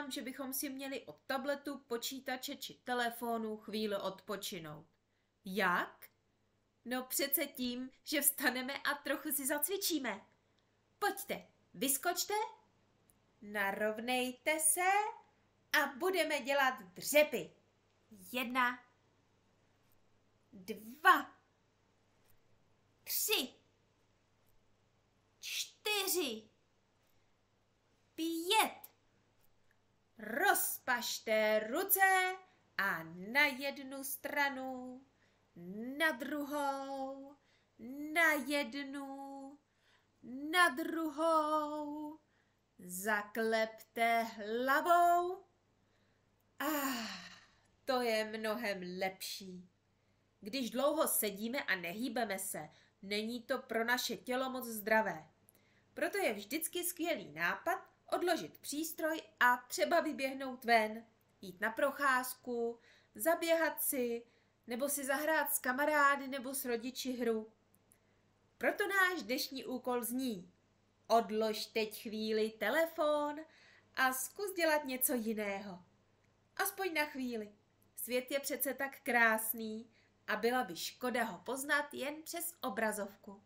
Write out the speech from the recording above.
říkám, že bychom si měli od tabletu, počítače či telefonu chvíli odpočinout. Jak? No přece tím, že vstaneme a trochu si zacvičíme. Pojďte, vyskočte, narovnejte se a budeme dělat dřepy. 1, 2, 3, 4, 5. Rozpažte ruce a na jednu stranu, na druhou, na jednu, na druhou. Zaklepte hlavou. To je mnohem lepší. Když dlouho sedíme a nehýbeme se, není to pro naše tělo moc zdravé. Proto je vždycky skvělý nápad odložit přístroj a třeba vyběhnout ven, jít na procházku, zaběhat si, nebo si zahrát s kamarády nebo s rodiči hru. Proto náš dnešní úkol zní: odlož teď chvíli telefon a zkus dělat něco jiného. Aspoň na chvíli. Svět je přece tak krásný a byla by škoda ho poznat jen přes obrazovku.